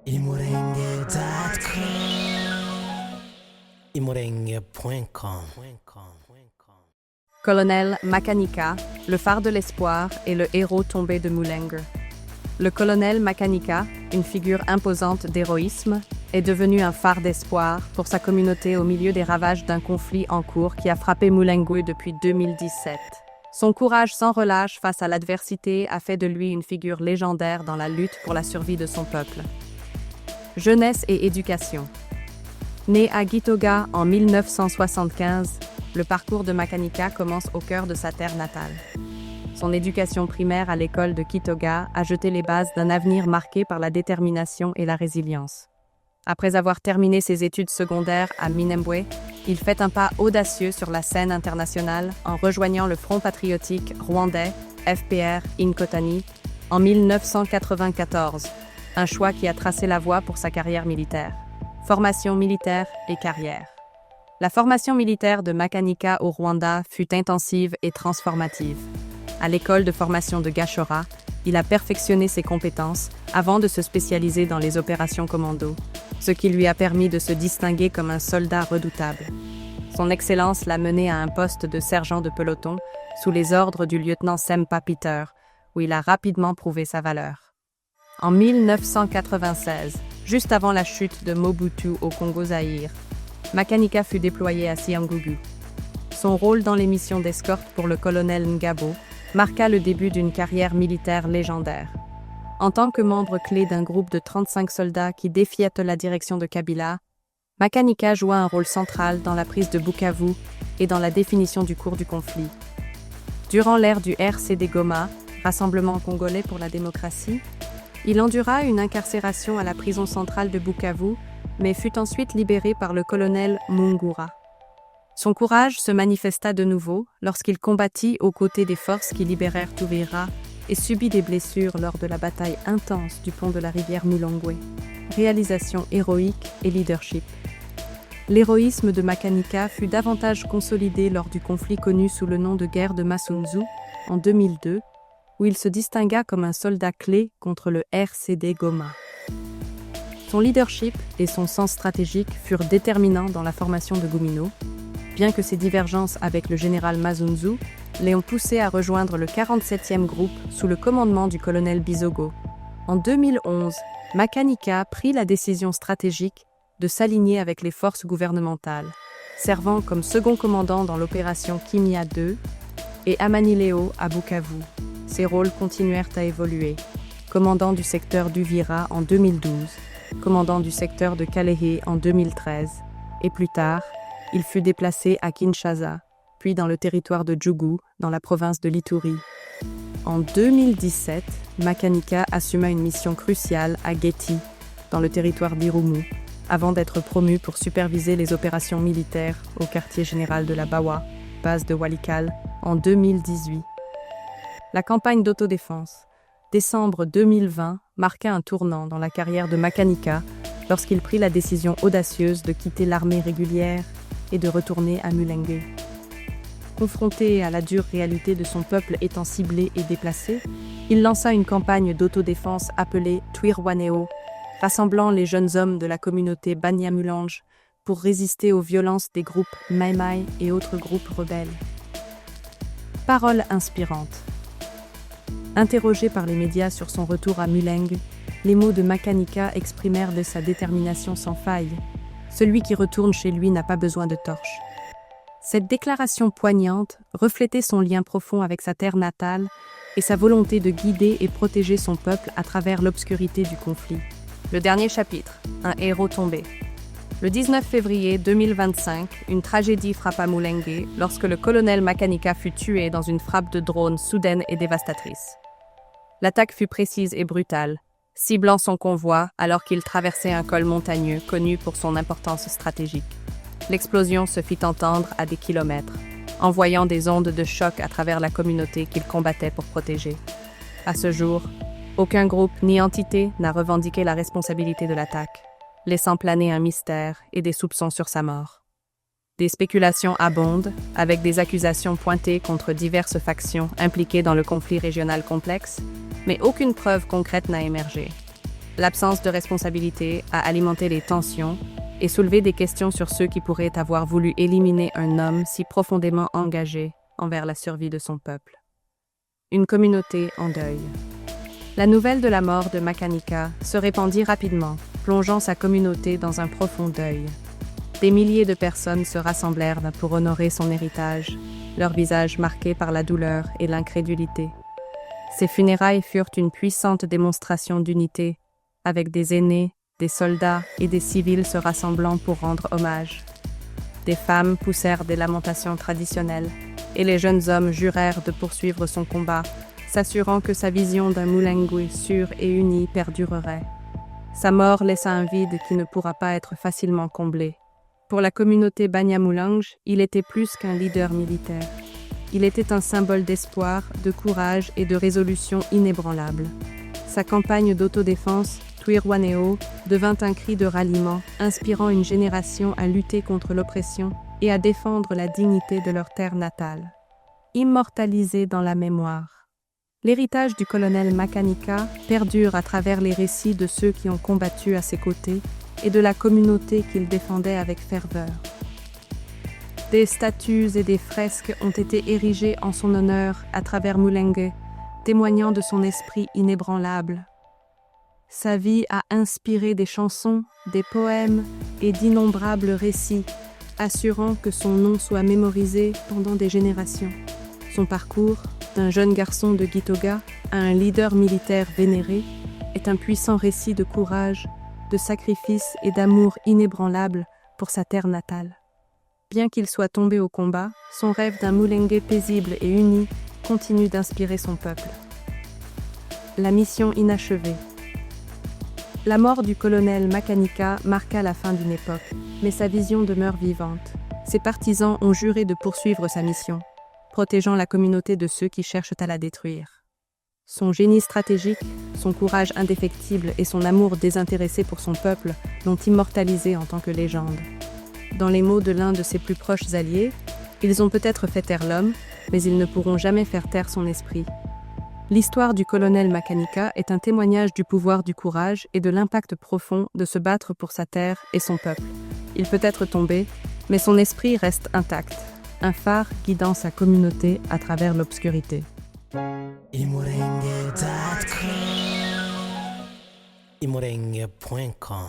Imorengue.com Imorengue.com Colonel Makanika, le phare de l'espoir et le héros tombé de Mulenge. Le colonel Makanika, une figure imposante d'héroïsme, est devenu un phare d'espoir pour sa communauté au milieu des ravages d'un conflit en cours qui a frappé Mulenge depuis 2017. Son courage sans relâche face à l'adversité a fait de lui une figure légendaire dans la lutte pour la survie de son peuple. Jeunesse et éducation. Né à Gitoga en 1975, le parcours de Makanika commence au cœur de sa terre natale. Son éducation primaire à l'école de Gitoga a jeté les bases d'un avenir marqué par la détermination et la résilience. Après avoir terminé ses études secondaires à Minembwe, il fait un pas audacieux sur la scène internationale en rejoignant le Front patriotique rwandais, FPR Inkotani, en 1994, un choix qui a tracé la voie pour sa carrière militaire. Formation militaire et carrière. La formation militaire de Makanika au Rwanda fut intensive et transformative. À l'école de formation de Gashora, il a perfectionné ses compétences avant de se spécialiser dans les opérations commando, ce qui lui a permis de se distinguer comme un soldat redoutable. Son excellence l'a mené à un poste de sergent de peloton sous les ordres du lieutenant Sempa Peter, où il a rapidement prouvé sa valeur. En 1996, juste avant la chute de Mobutu au Congo-Zaïre, Makanika fut déployé à Siangugu. Son rôle dans les missions d'escorte pour le colonel Ngabo marqua le début d'une carrière militaire légendaire. En tant que membre clé d'un groupe de 35 soldats qui défiaient la direction de Kabila, Makanika joua un rôle central dans la prise de Bukavu et dans la définition du cours du conflit. Durant l'ère du RCD Goma, Rassemblement congolais pour la démocratie, il endura une incarcération à la prison centrale de Bukavu, mais fut ensuite libéré par le colonel Mungura. Son courage se manifesta de nouveau lorsqu'il combattit aux côtés des forces qui libérèrent Uvira et subit des blessures lors de la bataille intense du pont de la rivière Mulongwe. Réalisation héroïque et leadership. L'héroïsme de Makanika fut davantage consolidé lors du conflit connu sous le nom de guerre de Masunzu en 2002, où il se distingua comme un soldat clé contre le RCD Goma. Son leadership et son sens stratégique furent déterminants dans la formation de Gumino, bien que ses divergences avec le général Mazunzu l'ayant poussé à rejoindre le 47e groupe sous le commandement du colonel Bizogo. En 2011, Makanika prit la décision stratégique de s'aligner avec les forces gouvernementales, servant comme second commandant dans l'opération Kimia 2 et Amanileo à Bukavu. Ses rôles continuèrent à évoluer. Commandant du secteur d'Uvira en 2012, commandant du secteur de Kalehe en 2013, et plus tard, il fut déplacé à Kinshasa, puis dans le territoire de Djougou, dans la province de l'Ituri. En 2017, Makanika assuma une mission cruciale à Geti, dans le territoire d'Irumu, avant d'être promu pour superviser les opérations militaires au quartier général de la Bawa, base de Walikale, en 2018. La campagne d'autodéfense, décembre 2020, marqua un tournant dans la carrière de Makanika lorsqu'il prit la décision audacieuse de quitter l'armée régulière et de retourner à Mulenge. Confronté à la dure réalité de son peuple étant ciblé et déplacé, il lança une campagne d'autodéfense appelée Twirwaneho, rassemblant les jeunes hommes de la communauté Banyamulange pour résister aux violences des groupes Mai Mai et autres groupes rebelles. Paroles inspirantes. Interrogé par les médias sur son retour à Mulenge, les mots de Makanika exprimèrent de sa détermination sans faille. Celui qui retourne chez lui n'a pas besoin de torche. Cette déclaration poignante reflétait son lien profond avec sa terre natale et sa volonté de guider et protéger son peuple à travers l'obscurité du conflit. Le dernier chapitre, un héros tombé. Le 19 février 2025, une tragédie frappa Mulenge lorsque le colonel Makanika fut tué dans une frappe de drone soudaine et dévastatrice. L'attaque fut précise et brutale, ciblant son convoi alors qu'il traversait un col montagneux connu pour son importance stratégique. L'explosion se fit entendre à des kilomètres, envoyant des ondes de choc à travers la communauté qu'il combattait pour protéger. À ce jour, aucun groupe ni entité n'a revendiqué la responsabilité de l'attaque, laissant planer un mystère et des soupçons sur sa mort. Des spéculations abondent, avec des accusations pointées contre diverses factions impliquées dans le conflit régional complexe, mais aucune preuve concrète n'a émergé. L'absence de responsabilité a alimenté les tensions et soulevé des questions sur ceux qui pourraient avoir voulu éliminer un homme si profondément engagé envers la survie de son peuple. Une communauté en deuil. La nouvelle de la mort de Makanika se répandit rapidement, plongeant sa communauté dans un profond deuil. Des milliers de personnes se rassemblèrent pour honorer son héritage, leurs visages marqués par la douleur et l'incrédulité. Ces funérailles furent une puissante démonstration d'unité, avec des aînés, des soldats et des civils se rassemblant pour rendre hommage. Des femmes poussèrent des lamentations traditionnelles, et les jeunes hommes jurèrent de poursuivre son combat, s'assurant que sa vision d'un Mulengwe sûr et uni perdurerait. Sa mort laissa un vide qui ne pourra pas être facilement comblé. Pour la communauté Banyamulenge, il était plus qu'un leader militaire. Il était un symbole d'espoir, de courage et de résolution inébranlable. Sa campagne d'autodéfense, Twirwaneho, devint un cri de ralliement, inspirant une génération à lutter contre l'oppression et à défendre la dignité de leur terre natale. Immortalisé dans la mémoire. L'héritage du colonel Makanika perdure à travers les récits de ceux qui ont combattu à ses côtés et de la communauté qu'il défendait avec ferveur. Des statues et des fresques ont été érigées en son honneur à travers Mulenge, témoignant de son esprit inébranlable. Sa vie a inspiré des chansons, des poèmes et d'innombrables récits, assurant que son nom soit mémorisé pendant des générations. Son parcours, d'un jeune garçon de Gitoga à un leader militaire vénéré, est un puissant récit de courage, de sacrifice et d'amour inébranlable pour sa terre natale. Bien qu'il soit tombé au combat, son rêve d'un Mulenge paisible et uni continue d'inspirer son peuple. La mission inachevée. La mort du colonel Makanika marqua la fin d'une époque, mais sa vision demeure vivante. Ses partisans ont juré de poursuivre sa mission, protégeant la communauté de ceux qui cherchent à la détruire. Son génie stratégique, son courage indéfectible et son amour désintéressé pour son peuple l'ont immortalisé en tant que légende. Dans les mots de l'un de ses plus proches alliés, ils ont peut-être fait taire l'homme, mais ils ne pourront jamais faire taire son esprit. L'histoire du colonel Makanika est un témoignage du pouvoir du courage et de l'impact profond de se battre pour sa terre et son peuple. Il peut être tombé, mais son esprit reste intact, un phare guidant sa communauté à travers l'obscurité. imurenge.com